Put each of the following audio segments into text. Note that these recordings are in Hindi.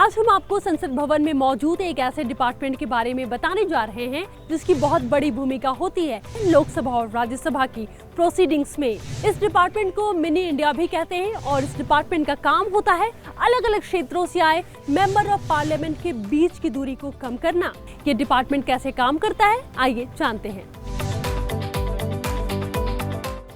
आज हम आपको संसद भवन में मौजूद एक ऐसे डिपार्टमेंट के बारे में बताने जा रहे हैं जिसकी बहुत बड़ी भूमिका होती है लोकसभा और राज्यसभा की प्रोसीडिंग्स में। इस डिपार्टमेंट को मिनी इंडिया भी कहते हैं और इस डिपार्टमेंट का काम होता है अलग अलग क्षेत्रों से आए मेंबर ऑफ पार्लियामेंट के बीच की दूरी को कम करना। ये डिपार्टमेंट कैसे काम करता है, आइए जानते हैं।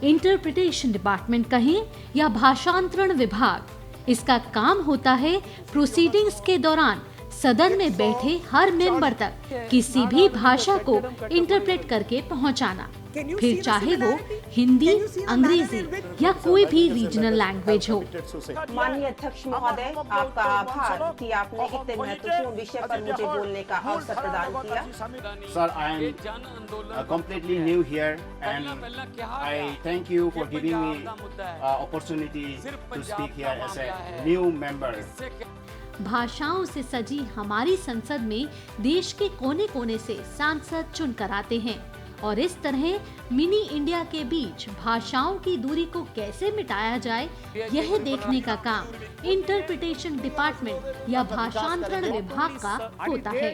इंटरप्रिटेशन डिपार्टमेंट कहें या भाषांतरण विभाग, इसका काम होता है प्रोसीडिंग्स के दौरान सदन में बैठे हर मेंबर तक किसी भी भाषा को इंटरप्रेट करके पहुंचाना, फिर चाहे वो हिंदी, अंग्रेजी या कोई भी रीजनल लैंग्वेज हो। माननीय अध्यक्ष महोदय, आपका आभार कि आपने इतने महत्वपूर्ण विषय पर मुझे बोलने का अवसर प्रदान किया। Sir, I am completely new here and I thank you for giving me opportunity to speak here as a new member. भाषाओं से सजी हमारी संसद में देश के कोने कोने से सांसद चुनकर आते हैं और इस तरह मिनी इंडिया के बीच भाषाओं की दूरी को कैसे मिटाया जाए, यह देखने का काम इंटरप्रिटेशन डिपार्टमेंट या भाषांतरण विभाग का होता है।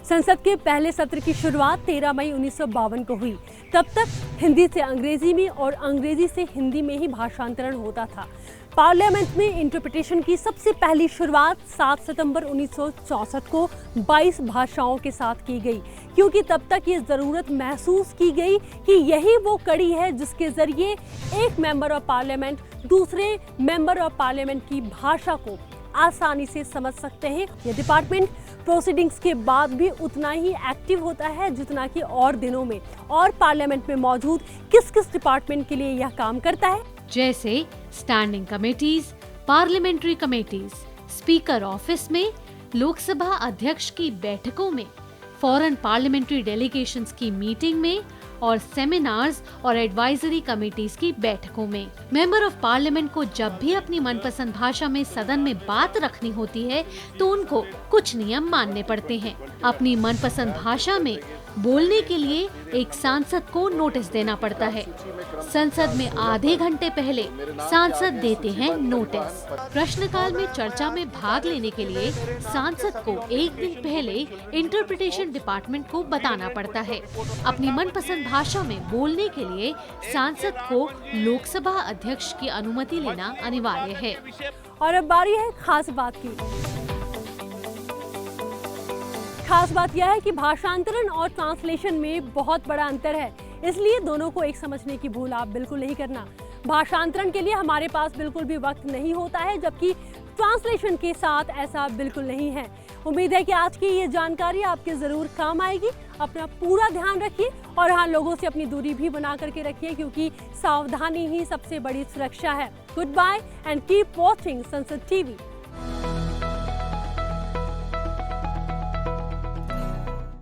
संसद के पहले सत्र की शुरुआत 13 मई 1952 को हुई। तब तक हिंदी से अंग्रेजी में और अंग्रेजी से हिंदी में ही भाषांतरण होता था। पार्लियामेंट में इंटरप्रिटेशन की सबसे पहली शुरुआत 7 सितंबर 1964 को 22 भाषाओं के साथ की गई, क्योंकि तब तक ये ज़रूरत महसूस की गई कि यही वो कड़ी है जिसके ज़रिए एक मेंबर ऑफ पार्लियामेंट दूसरे मेंबर ऑफ पार्लियामेंट की भाषा को आसानी से समझ सकते हैं। ये डिपार्टमेंट प्रोसीडिंग्स के बाद भी उतना ही एक्टिव होता है जितना कि और दिनों में। और पार्लियामेंट में मौजूद किस किस डिपार्टमेंट के लिए यह काम करता है, जैसे standing committees, parliamentary committees, speaker office में, लोकसभा अध्यक्ष की बैठकों में, फॉरेन पार्लियामेंट्री डेलीगेशंस की मीटिंग में और सेमिनार्स और एडवाइजरी कमेटीज की बैठकों में। मेंबर ऑफ पार्लियामेंट को जब भी अपनी मनपसंद भाषा में सदन में बात रखनी होती है तो उनको कुछ नियम मानने पड़ते हैं। अपनी मनपसंद भाषा में बोलने के लिए एक सांसद को नोटिस देना पड़ता है। संसद में आधे घंटे पहले सांसद देते हैं नोटिस। प्रश्नकाल में चर्चा में भाग लेने के लिए सांसद को एक दिन पहले इंटरप्रिटेशन डिपार्टमेंट को बताना पड़ता है। अपनी मनपसंद भाषा में बोलने के लिए सांसद को लोकसभा अध्यक्ष की अनुमति लेना अनिवार्य है। और अब बारी है खास बात की। खास बात यह है कि भाषांतरण और ट्रांसलेशन में बहुत बड़ा अंतर है, इसलिए दोनों को एक समझने की भूल आप बिल्कुल नहीं करना। भाषांतरण के लिए हमारे पास बिल्कुल भी वक्त नहीं होता है, जबकि ट्रांसलेशन के साथ ऐसा बिल्कुल नहीं है। उम्मीद है कि आज की ये जानकारी आपके जरूर काम आएगी। अपना पूरा ध्यान रखिए और हाँ, लोगों से अपनी दूरी भी बना करके रखिए, क्योंकि सावधानी ही सबसे बड़ी सुरक्षा है। Good bye and keep watching Sansad TV.